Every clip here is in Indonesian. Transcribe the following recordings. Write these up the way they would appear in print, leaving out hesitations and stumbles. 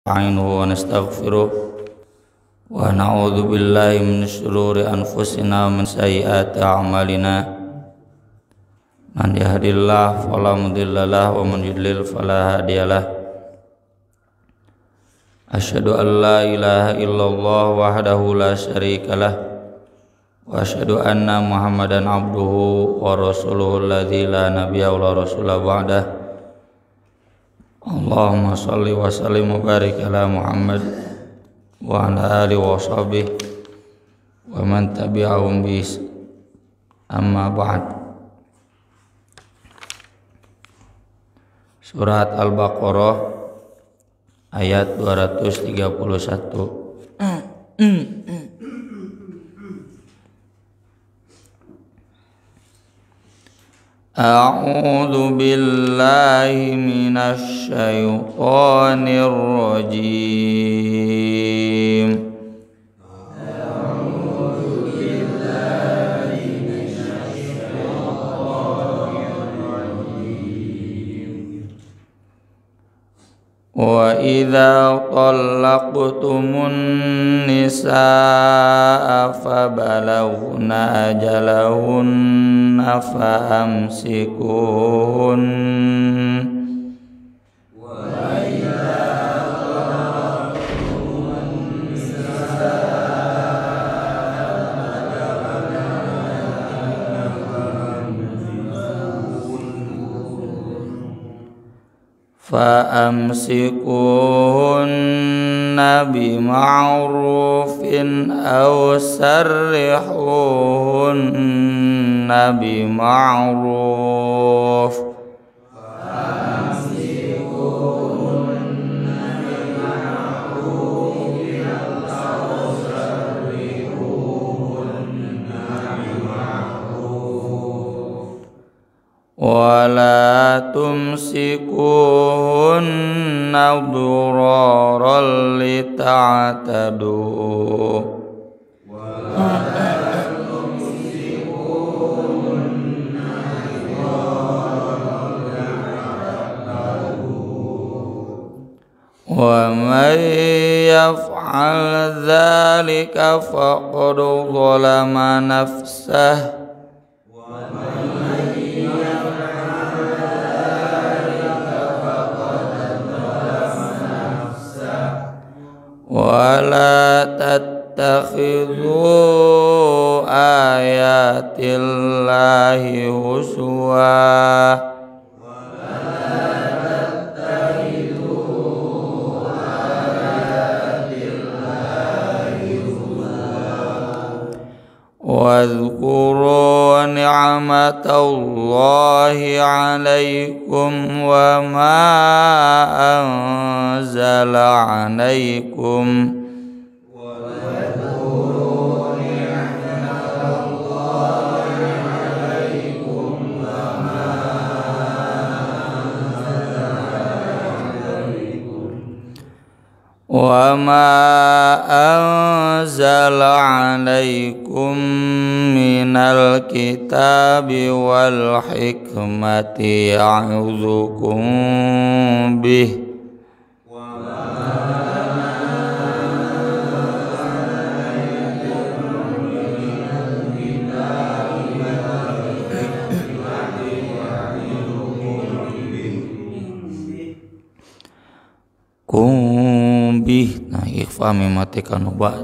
wa nastaghfiruh wa na'udzu billahi min syururi anfusina wa min sayyiati a'malina. Man yahdihillahu fala mudhillalah wa man yudlil fala hadiyalah. Asyhadu an la ilaha illallah wahdahu la syarikalah wa asyhadu anna Muhammadan abduhu wa rasuluhu alladzi la nabiyya wa la rasula ba'dah. Allahumma shalli wa sallim wa barik ala Muhammad wa ala alihi wa sahbihi wa man tabi'ahum bi amma ba'd. Surat Al-Baqarah ayat 231. A'udzu billahi minasy syaithanir rajim. A'udzu billahi minasy syaithanir rajim. Wa idza talaqtumun nisaa fabalaghna ajalahunna famsikun wa idza talaqtumun fa'amsikuhunna bima'rufin aw sarrihuhunna bima'ruf. Wala tumsikuhunna duraran lita'tadu. Wa man yaf'al dzalika faqad zalama nafsahu. Wala tattakhidhu ayatillahi huzwa. Wadhkuru ni'matallahi 'alaikum wa ma anzala 'alaikum wa ma anzala 'alaikum minal kitabi wal hikmati ya'udzukum bih kumbih. Nah, ikhfa mimatikan ubah.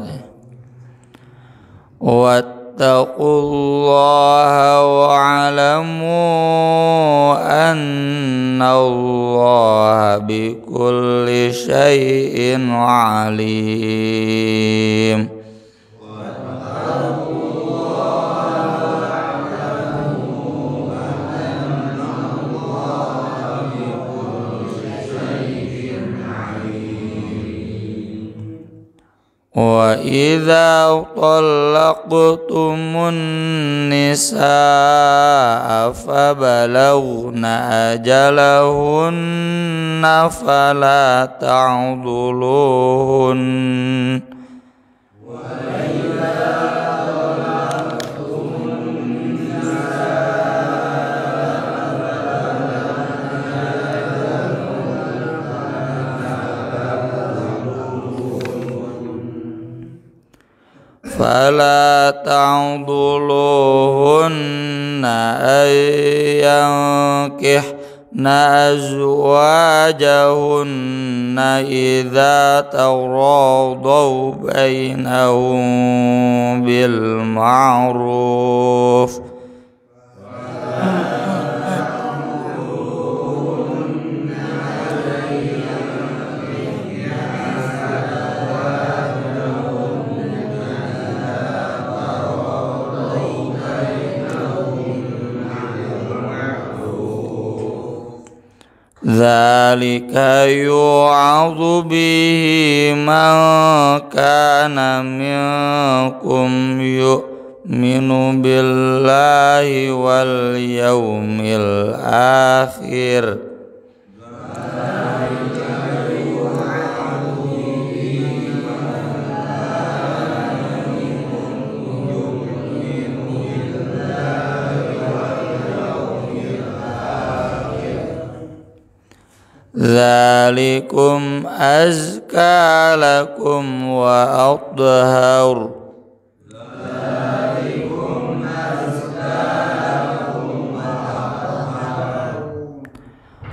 Wattaqullaha wa'lamu annallaha bikulli syai'in alim. Wa idza talaqtumun nisaa fabalaghna ajalahunna fala ta'dhuluhun فلا تعضلوهن أن ينكحن أزواجهن إذا تراضوا بينهم بالمعروف ذلك يوعظ به من كان منكم يؤمن بالله واليوم الآخر ذلكم أزكى لكم وأطهر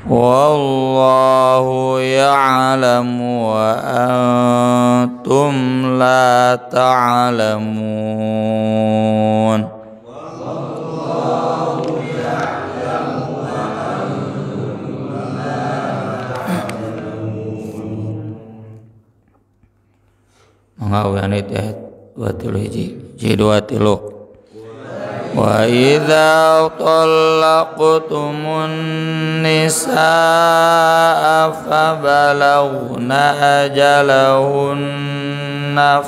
والله يعلم وأنتم لا تعلمون mengawani ayat 21 wa idza talaqtumun nisaa fabalaghna ajalahunna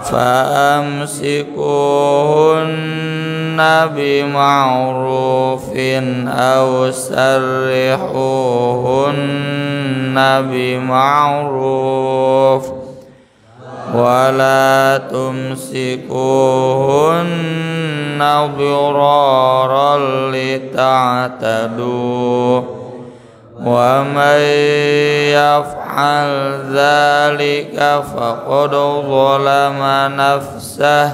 فأمسكوهن بمعروف أو سرحوهن بمعروف ولا تمسكوهن ضرارا لتعتدوا ومن يفعل ذلك فقد ظلم نفسه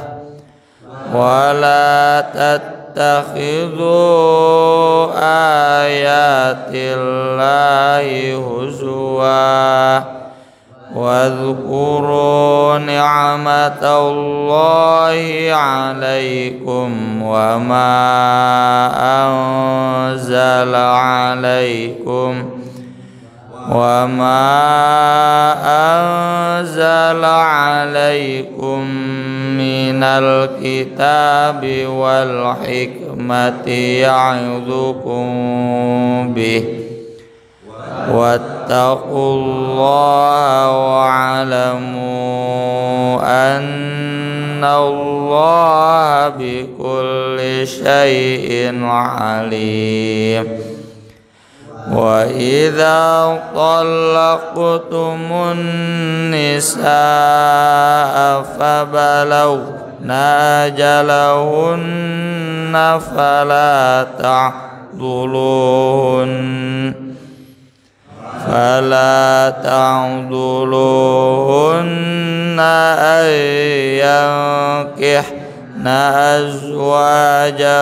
ولا تتخذوا آيات الله هزوا واذكروا نعمة الله عليكم وما أنزل عليكم من الكتاب والحكمة يعظكم به واتقوا الله واعلموا أن الله بكل شيء عليم وإذا طلقتم النساء فبلغن أجلهن فلا تعضلوهن أن ينكحن أزواجهن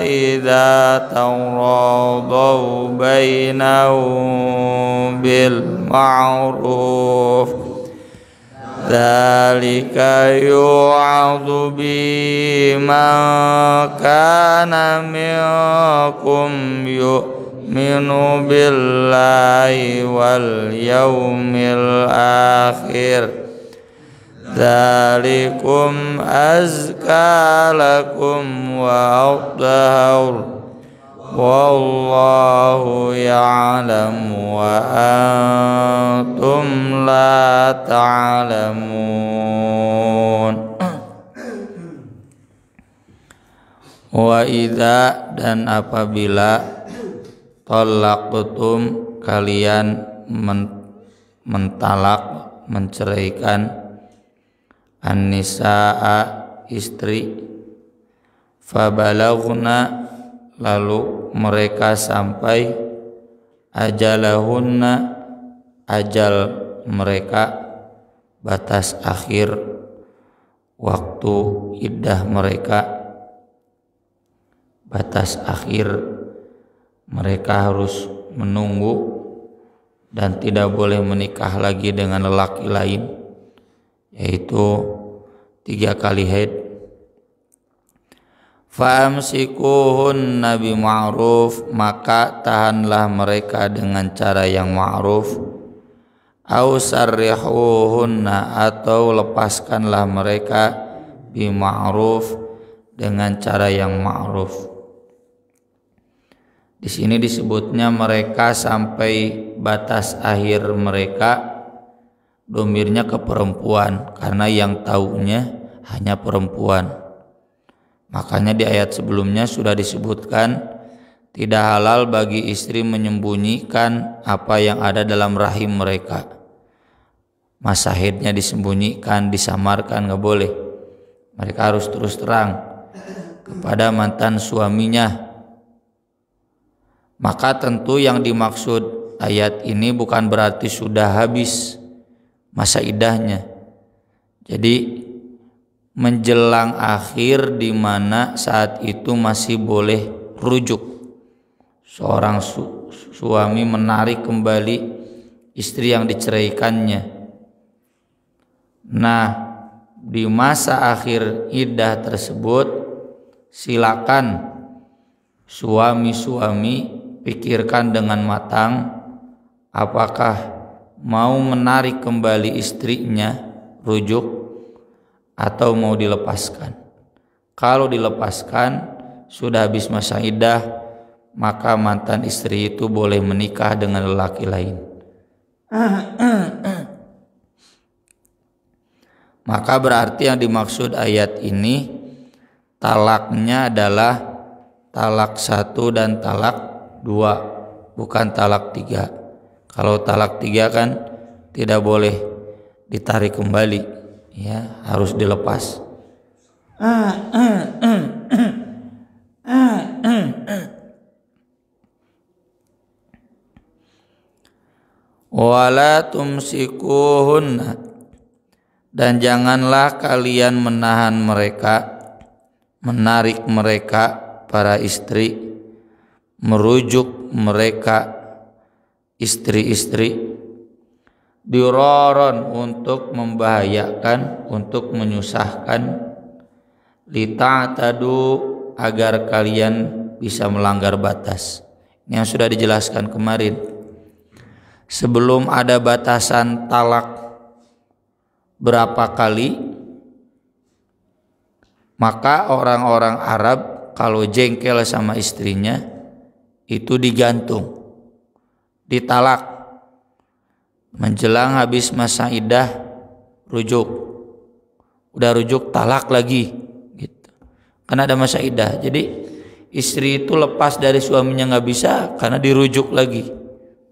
إذا تراضوا بينهم بالمعروف ذلك يوعظ به من كان منكم يؤمن بالله واليوم الآخر ذلكم أزكى لكم وأطهر والله يعلم وأنتم لا تعلمون. Wa idza dan apabila talaqtum kalian mentalak menceraikan an-nisaa istri fabalaghna lalu mereka sampai ajalahunna ajal mereka, batas akhir waktu iddah mereka, batas akhir mereka harus menunggu dan tidak boleh menikah lagi dengan lelaki lain, yaitu 3 kali haid. Fa'amsikuhunna bima'ruf, maka tahanlah mereka dengan cara yang ma'ruf. Au sarrihuhunna, atau lepaskanlah mereka bima'ruf, dengan cara yang ma'ruf. Di sini disebutnya mereka sampai batas akhir mereka, domirnya ke perempuan karena yang taunya hanya perempuan. Makanya di ayat sebelumnya sudah disebutkan tidak halal bagi istri menyembunyikan apa yang ada dalam rahim mereka. Masa haidnya disembunyikan, disamarkan, nggak boleh. Mereka harus terus terang kepada mantan suaminya. Maka tentu yang dimaksud ayat ini bukan berarti sudah habis masa iddahnya. Jadi menjelang akhir di mana saat itu masih boleh rujuk. Seorang suami menarik kembali istri yang diceraikannya. Nah, di masa akhir iddah tersebut silakan suami-suami pikirkan dengan matang apakah mau menarik kembali istrinya rujuk atau mau dilepaskan. Kalau dilepaskan sudah habis masa iddah, maka mantan istri itu boleh menikah dengan lelaki lain. Maka berarti yang dimaksud ayat ini talaknya adalah talak 1 dan talak 2, bukan talak 3. Kalau talak 3 kan tidak boleh ditarik kembali, ya, harus dilepas. Wala tumsikuhunna, dan janganlah kalian menahan mereka, menarik mereka para istri, merujuk mereka istri-istri, diraron, untuk membahayakan, untuk menyusahkan, lita'tadu, agar kalian bisa melanggar batas. Ini yang sudah dijelaskan kemarin. Sebelum ada batasan talak berapa kali, maka orang-orang Arab kalau jengkel sama istrinya itu digantung, ditalak. Menjelang habis masa iddah rujuk, udah rujuk talak lagi gitu. Karena ada masa iddah, jadi istri itu lepas dari suaminya nggak bisa karena dirujuk lagi,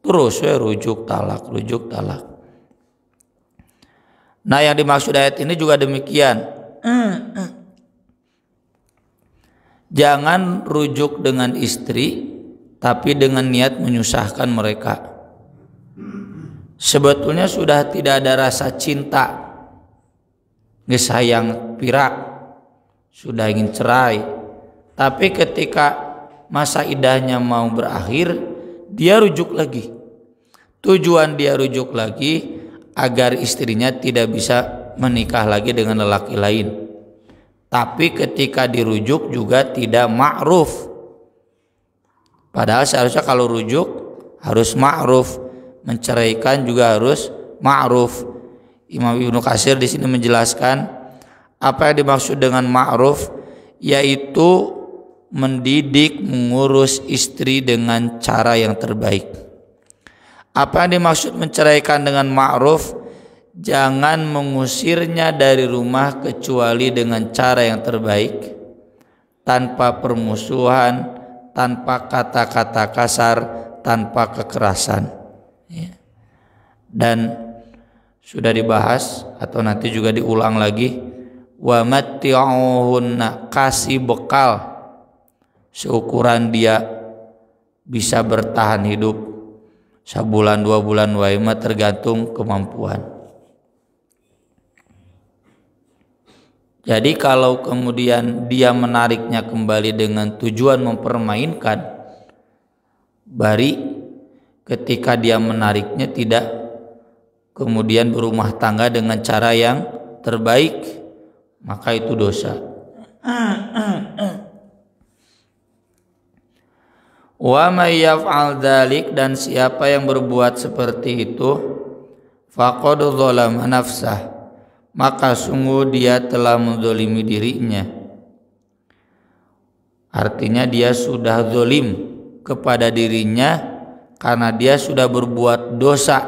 terus rujuk talak, rujuk talak. Nah, yang dimaksud ayat ini juga demikian. Jangan rujuk dengan istri tapi dengan niat menyusahkan mereka. Sebetulnya sudah tidak ada rasa cinta, ngesayang pirak, sudah ingin cerai. Tapi ketika masa iddahnya mau berakhir, dia rujuk lagi. Tujuan dia rujuk lagi agar istrinya tidak bisa menikah lagi dengan lelaki lain. Tapi ketika dirujuk juga tidak ma'ruf. Padahal seharusnya kalau rujuk harus ma'ruf, menceraikan juga harus ma'ruf. Imam Ibnu Katsir di sini menjelaskan apa yang dimaksud dengan ma'ruf, yaitu mendidik, mengurus istri dengan cara yang terbaik. Apa yang dimaksud menceraikan dengan ma'ruf? Jangan mengusirnya dari rumah kecuali dengan cara yang terbaik, tanpa permusuhan, tanpa kata-kata kasar, tanpa kekerasan. Dan sudah dibahas atau nanti juga diulang lagi, wa matti'uhunna, kasih bekal seukuran dia bisa bertahan hidup, Sabulan 2 bulan wae mah tergantung kemampuan. Jadi kalau kemudian dia menariknya kembali dengan tujuan mempermainkan, bari ketika dia menariknya tidak kemudian berumah tangga dengan cara yang terbaik, maka itu dosa. Wa may yaf'al dzalik, dan siapa yang berbuat seperti itu, faqad dzalama nafsah, maka sungguh dia telah menzalimi dirinya. Artinya dia sudah zalim kepada dirinya karena dia sudah berbuat dosa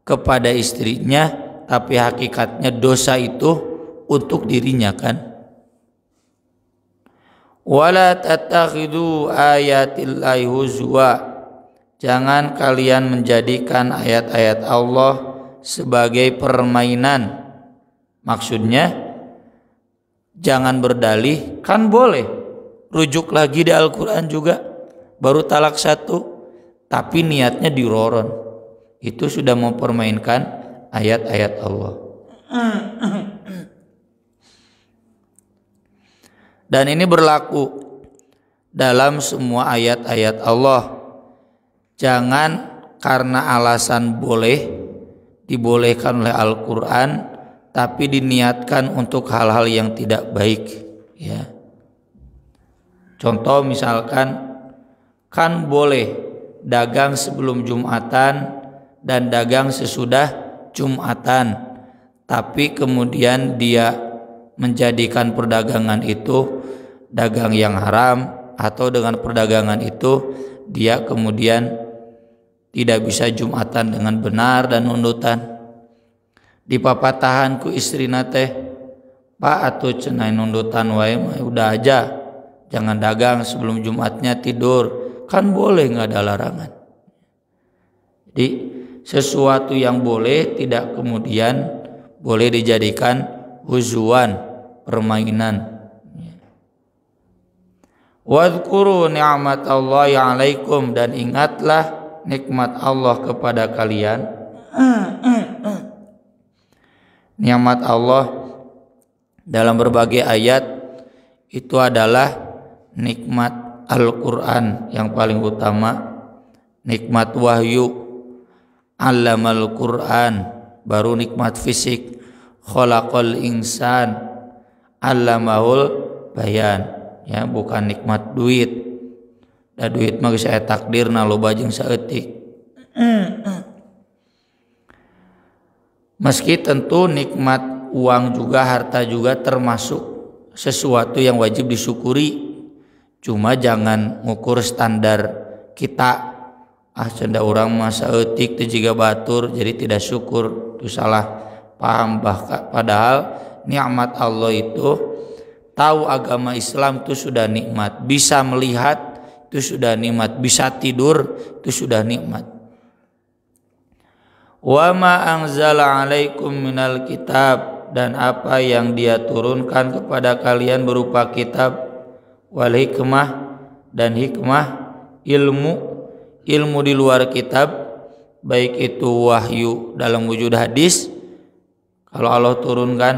kepada istrinya, tapi hakikatnya dosa itu untuk dirinya kan. Wala tattakhidu ayatillahi huzwa, jangan kalian menjadikan ayat-ayat Allah sebagai permainan. Maksudnya jangan berdalih, kan boleh rujuk lagi di Al-Quran juga, baru talak 1 tapi niatnya diroron, itu sudah mempermainkan ayat-ayat Allah. Dan ini berlaku dalam semua ayat-ayat Allah. Jangan karena alasan boleh, dibolehkan oleh Al-Quran, tapi diniatkan untuk hal-hal yang tidak baik, ya. Contoh misalkan, kan boleh dagang sebelum Jumatan dan dagang sesudah Jumatan, tapi kemudian dia menjadikan perdagangan itu dagang yang haram, atau dengan perdagangan itu dia kemudian tidak bisa Jumatan dengan benar dan nunutan. Dipapatahan ku istrina teh, Pak atuh cenah nundutan wae udah aja, jangan dagang sebelum Jumatnya tidur, kan boleh, nggak ada larangan. Jadi sesuatu yang boleh tidak kemudian boleh dijadikan huzuan, permainan. Wadhkuru ni'matallahi 'alaikum, dan ingatlah nikmat Allah kepada kalian. Nikmat Allah dalam berbagai ayat itu adalah nikmat Al-Quran yang paling utama, nikmat wahyu, allamal Quran, baru nikmat fisik, khalaqal insan, allamahul bayan, ya, bukan nikmat duit. Da duit mah geus aya takdirna loba jeung saeutik. Meski tentu nikmat uang juga, harta juga termasuk sesuatu yang wajib disyukuri. Cuma jangan ngukur standar kita, canda orang masa etik itu juga batur jadi tidak syukur, itu salah paham. Padahal nikmat Allah itu, tahu agama Islam itu sudah nikmat, bisa melihat itu sudah nikmat, bisa tidur itu sudah nikmat. Wa ma anzala 'alaikum minal kitab, dan apa yang Dia turunkan kepada kalian berupa kitab, wal hikmah, dan hikmah, ilmu di luar kitab, baik itu wahyu dalam wujud hadis kalau Allah turunkan,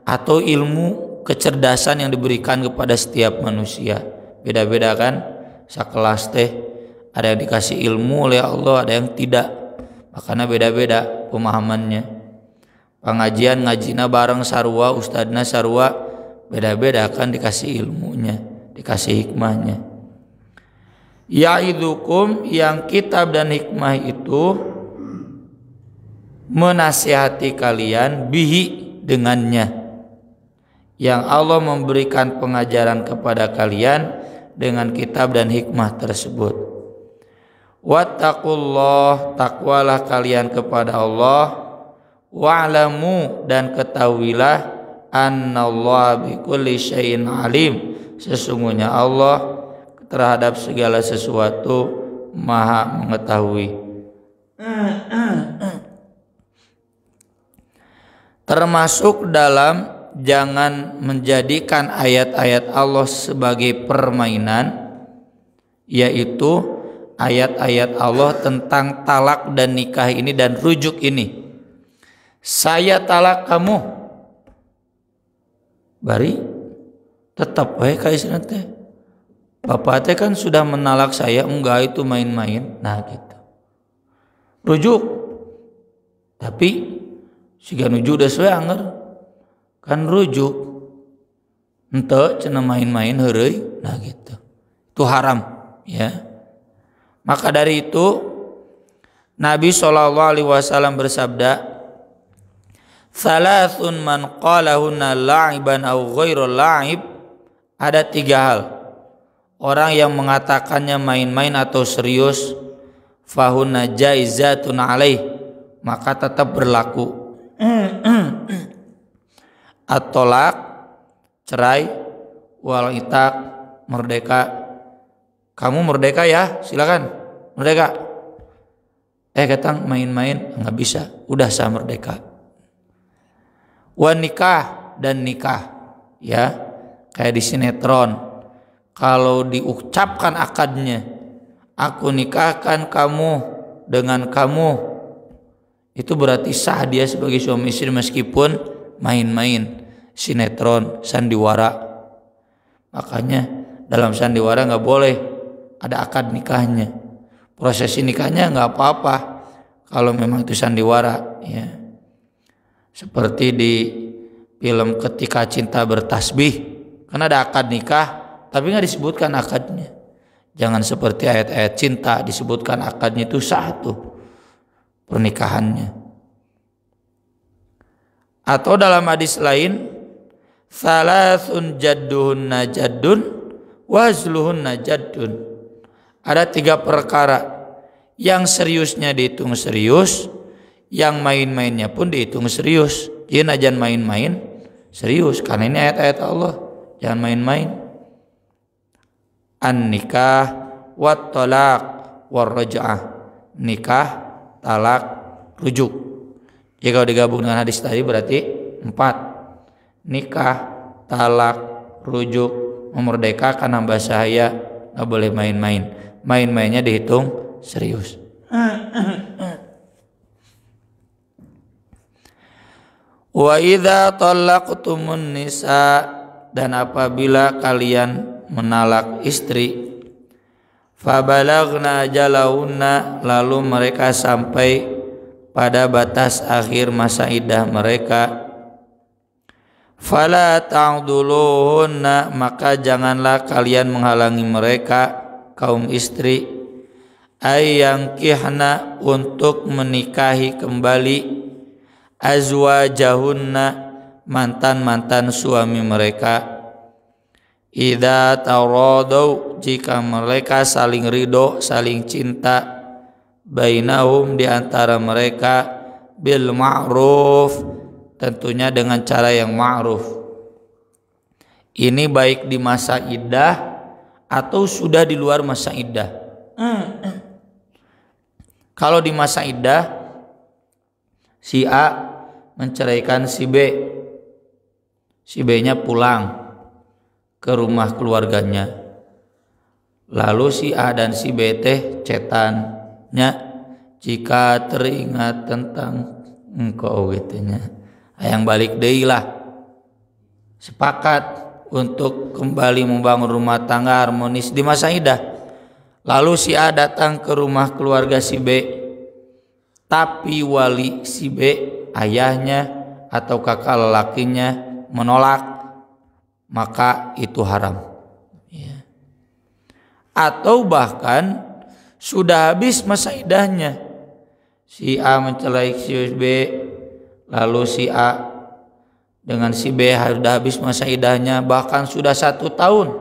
atau ilmu kecerdasan yang diberikan kepada setiap manusia. Beda-beda kan, sakelas teh ada yang dikasih ilmu oleh Allah, ada yang tidak. Makanya beda-beda pemahamannya. Pengajian ngajina bareng sarua, ustadna sarua, beda-beda kan dikasih ilmunya, dikasih hikmahnya. Ya'idukum, yang kitab dan hikmah itu menasihati kalian, bihi, dengannya. Yang Allah memberikan pengajaran kepada kalian dengan kitab dan hikmah tersebut. Wattaqullah, takwalah kalian kepada Allah. Wa'lamu, dan ketahuilah, annallaha bikulli syai'in alim, sesungguhnya Allah terhadap segala sesuatu maha mengetahui. Termasuk dalam jangan menjadikan ayat-ayat Allah sebagai permainan, yaitu ayat-ayat Allah tentang talak dan nikah ini dan rujuk ini. Saya talak kamu, bari tetap wae ka istrina teh. Bapak teh kan sudah menalak saya, enggak itu main-main. Nah gitu. Rujuk. Tapi siga nuju deus we anger. Kan rujuk. Henteu cenah main-main heureuy. Nah gitu. Itu haram, ya. Maka dari itu Nabi SAW bersabda, "Thalathun man qalahunna la'iban aw ghairu la'ib." Ada 3 hal. Orang yang mengatakannya main-main atau serius, fahunna jaizatun alaih, maka tetap berlaku. At-tolak, cerai, wal itaq, merdeka. Kamu merdeka ya, silakan merdeka. Katang main-main nggak bisa, udah sah merdeka. Wan nikah dan nikah, ya kayak di sinetron. Kalau diucapkan akadnya, aku nikahkan kamu dengan kamu, itu berarti sah dia sebagai suami istri meskipun main-main, sinetron, sandiwara. Makanya dalam sandiwara nggak boleh ada akad nikahnya. Prosesi nikahnya nggak apa-apa kalau memang itu sandiwara, ya. Seperti di film Ketika Cinta Bertasbih, kan ada akad nikah tapi nggak disebutkan akadnya. Jangan seperti ayat-ayat cinta disebutkan akadnya, itu sah tuh pernikahannya. Atau dalam hadis lain, salasun jadduhunna jaddun wazluhunna jaddun. Ada 3 perkara yang seriusnya dihitung serius, yang main-mainnya pun dihitung serius. Jadi jangan main-main, serius, karena ini ayat-ayat Allah. Jangan main-main. An-nikah wat talaq war raj'ah. Nikah, talak, rujuk. Jadi kalau digabung dengan hadis tadi berarti 4. Nikah, talak, rujuk, memerdekakan hamba sahaya, enggak boleh main-main. Main-mainnya dihitung serius. Wa idza talaqtumun nisa, dan apabila kalian menalak istri, fabalagna ajalahunna, lalu mereka sampai pada batas akhir masa iddah mereka, fala ta'duluhunna, maka janganlah kalian menghalangi mereka, kaum istri, ayyangkihna, untuk menikahi kembali, azwajahunna, mantan-mantan suami mereka, idza taradau, jika mereka saling ridho, saling cinta, bainahum, di antara mereka, bil ma'ruf, tentunya dengan cara yang ma'ruf. Ini baik di masa iddah atau sudah di luar masa iddah. Kalau di masa iddah, si A menceraikan si B, si B-nya pulang ke rumah keluarganya, lalu si A dan si B teh cetannya, jika teringat tentang engkau gitunya, hayang balik deui lah. Sepakat untuk kembali membangun rumah tangga harmonis di masa iddah. Lalu si A datang ke rumah keluarga si B, tapi wali si B, ayahnya atau kakak lelakinya, menolak, maka itu haram, ya. Atau bahkan sudah habis masa iddahnya, si A mencelai si B, lalu si A dengan si B sudah habis masa iddahnya, bahkan sudah 1 tahun,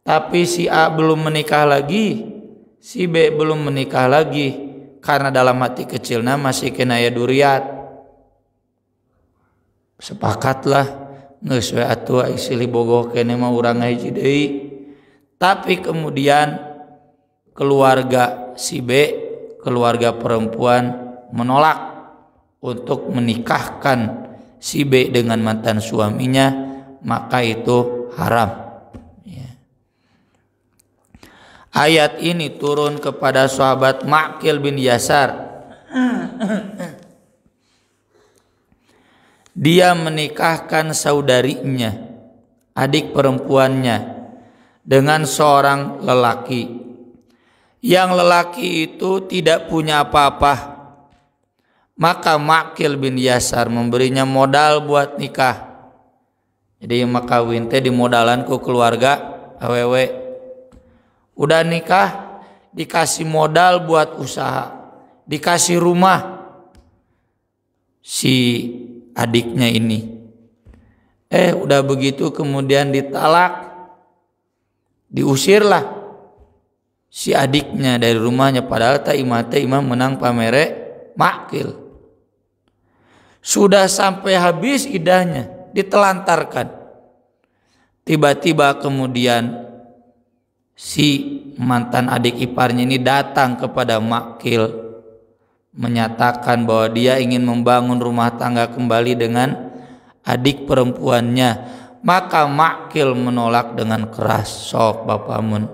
tapi si A belum menikah lagi, si B belum menikah lagi, karena dalam hati kecilnya masih kena ya duriat. Sepakatlah geus we atuh silih bogoh kene mah urang hiji deui. Tapi kemudian keluarga si B, keluarga perempuan, menolak untuk menikahkan si B dengan mantan suaminya, maka itu haram, ya. Ayat ini turun kepada sahabat Ma'qil bin Yasar. Dia menikahkan saudarinya, adik perempuannya, dengan seorang lelaki. Yang lelaki itu tidak punya apa-apa. Maka Ma'qil bin Yasar memberinya modal buat nikah. Jadi makawin teh dimodalan ku keluarga awewe. Udah nikah dikasih modal buat usaha, dikasih rumah si adiknya ini. Udah begitu kemudian ditalak, diusirlah si adiknya dari rumahnya, padahal imam menang pamere Ma'qil. Sudah sampai habis idahnya, ditelantarkan. Tiba-tiba kemudian si mantan adik iparnya ini datang kepada Ma'qil, menyatakan bahwa dia ingin membangun rumah tangga kembali dengan adik perempuannya. Maka Ma'qil menolak dengan keras. Sok bapamun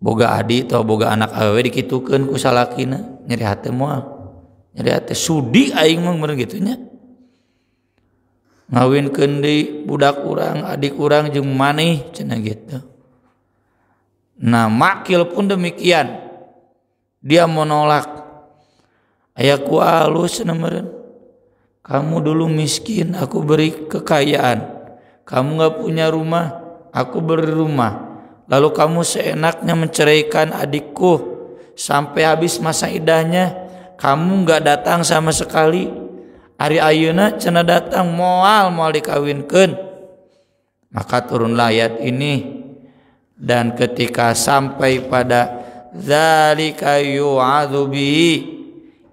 boga adik atau boga anak awewe dikitukeun ku salakina, nyeri hate moal. Nyeri hate sudi aing mah meureun kitu nya. Ngawinkeun deui budak urang, adik urang jeung maneh cenah gitu. Nah, Ma'qil pun demikian. Dia menolak. Aya ku alus cenah meureun. Kamu dulu miskin, aku beri kekayaan. Kamu enggak punya rumah, aku beri rumah. Lalu kamu seenaknya menceraikan adikku sampai habis masa idahnya. Kamu enggak datang sama sekali. Ari ayeuna cenah datang moal dikawinkeun. Maka turunlah ayat ini, dan ketika sampai pada zalika yu'adzu bihi,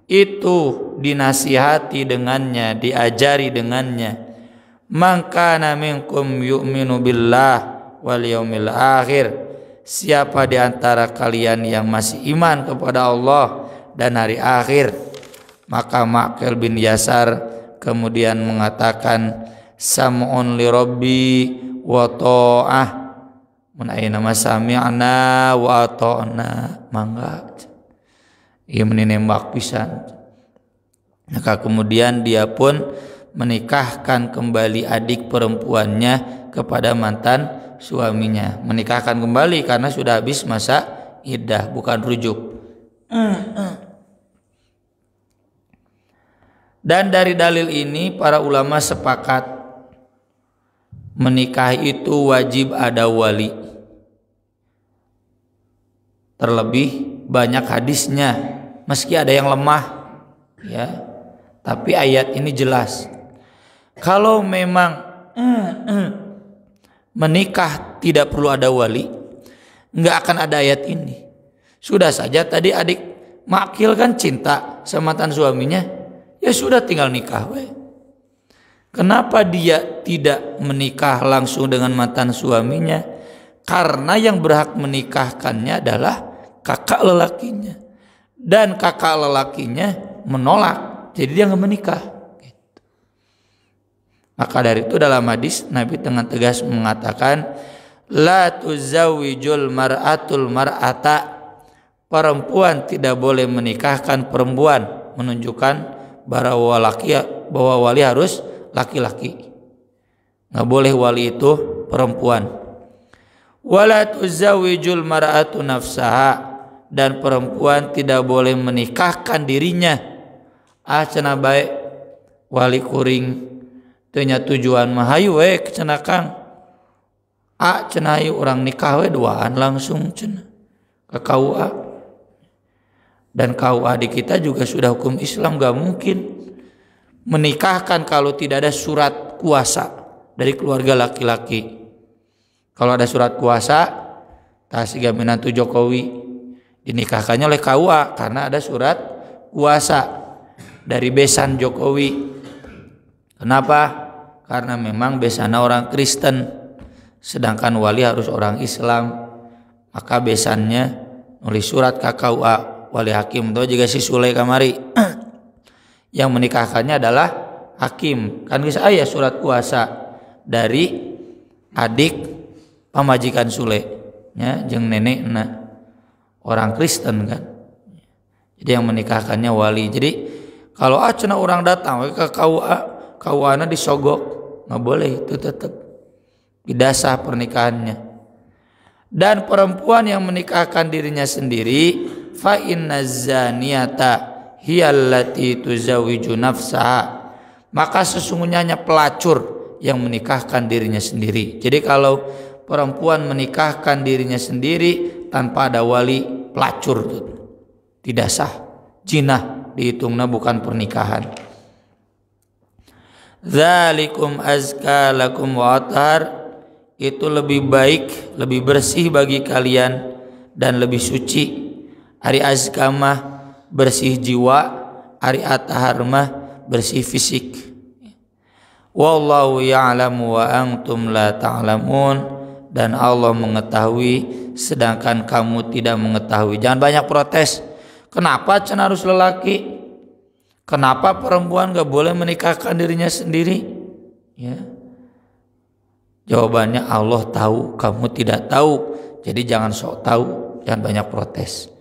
itu dinasihati dengannya, diajari dengannya. Man kana minkum yu'minu billah wal yaumil akhir, siapa di antara kalian yang masih iman kepada Allah dan hari akhir. Maka Ma'qil bin Yasar kemudian mengatakan, sam'un li rabbi wa ta'ah, mun aya nama sami'na wa ata'na, mangga ieu menembak pisan. Maka kemudian dia pun menikahkan kembali adik perempuannya kepada mantan suaminya. Menikahkan kembali karena sudah habis masa iddah, bukan rujuk. Dan dari dalil ini para ulama sepakat menikah itu wajib ada wali. Terlebih banyak hadisnya, meski ada yang lemah ya, tapi ayat ini jelas. Kalau memang menikah tidak perlu ada wali, nggak akan ada ayat ini. Sudah saja tadi adik Ma'qil kan cinta sama mantan suaminya, ya sudah tinggal nikah we. Kenapa dia tidak menikah langsung dengan mantan suaminya? Karena yang berhak menikahkannya adalah kakak lelakinya, dan kakak lelakinya menolak, jadi dia nggak menikah. Gitu. Maka dari itu dalam hadis Nabi dengan tegas mengatakan, la tuzawwijul mar'atul mar'ata, perempuan tidak boleh menikahkan perempuan, menunjukkan bahwa wali harus laki-laki, nggak boleh wali itu perempuan. Wala tuzawwijul mar'atu nafsaha, dan perempuan tidak boleh menikahkan dirinya. Cenah bae wali kuring teu nya tujuan mah hayu we cenah Kang. Cenah hayu urang nikah we duaan langsung cenah ke KUA. Dan KUA di kita juga sudah hukum Islam, gak mungkin menikahkan kalau tidak ada surat kuasa dari keluarga laki-laki. Kalau ada surat kuasa, tasiga minantu Jokowi dinikahkannya oleh KUA karena ada surat kuasa dari besan Jokowi. Kenapa? Karena memang besana orang Kristen, sedangkan wali harus orang Islam. Maka besannya nulis surat ke KUA, wali hakim itu juga si Sule kamari. Yang menikahkannya adalah hakim. Kan geus aya surat kuasa dari adik pamajikan Sule. ya jeung nenekna orang Kristen kan. Jadi yang menikahkannya wali. Jadi kalau cenah orang datang ke KUA disogok, nggak boleh, itu tetap tidak sah pernikahannya. Dan perempuan yang menikahkan dirinya sendiri, fa inna zaniyata hiyallati tuzawwiju nafsaha, maka sesungguhnya hanya pelacur yang menikahkan dirinya sendiri. Jadi kalau perempuan menikahkan dirinya sendiri tanpa ada wali, pelacur, tidak sah, jinah dihitungnya, bukan pernikahan. Dzalikum azka lakum wa athhar, itu lebih baik, lebih bersih bagi kalian dan lebih suci. Ari azka mah bersih jiwa, ari athhar mah bersih fisik. Wallahu ya'lamu wa antum la ta'lamun, dan Allah mengetahui sedangkan kamu tidak mengetahui. Jangan banyak protes. Kenapa cenah harus lelaki? Kenapa perempuan gak boleh menikahkan dirinya sendiri? Ya. Jawabannya Allah tahu, kamu tidak tahu. Jadi jangan sok tahu, jangan banyak protes.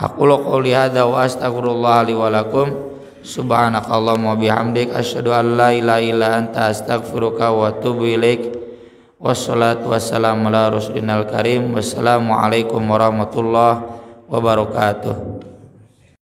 Aku qouli hadza wa astaghfirullah li wa lakum. Subhanakallahumma bihamdik asyhadu an la ilaha illa anta astaghfiruka wa atubu ilaik. Wassalatu wassalamu ala rasulil karim. Wassalamualaikum warahmatullahi wabarakatuh.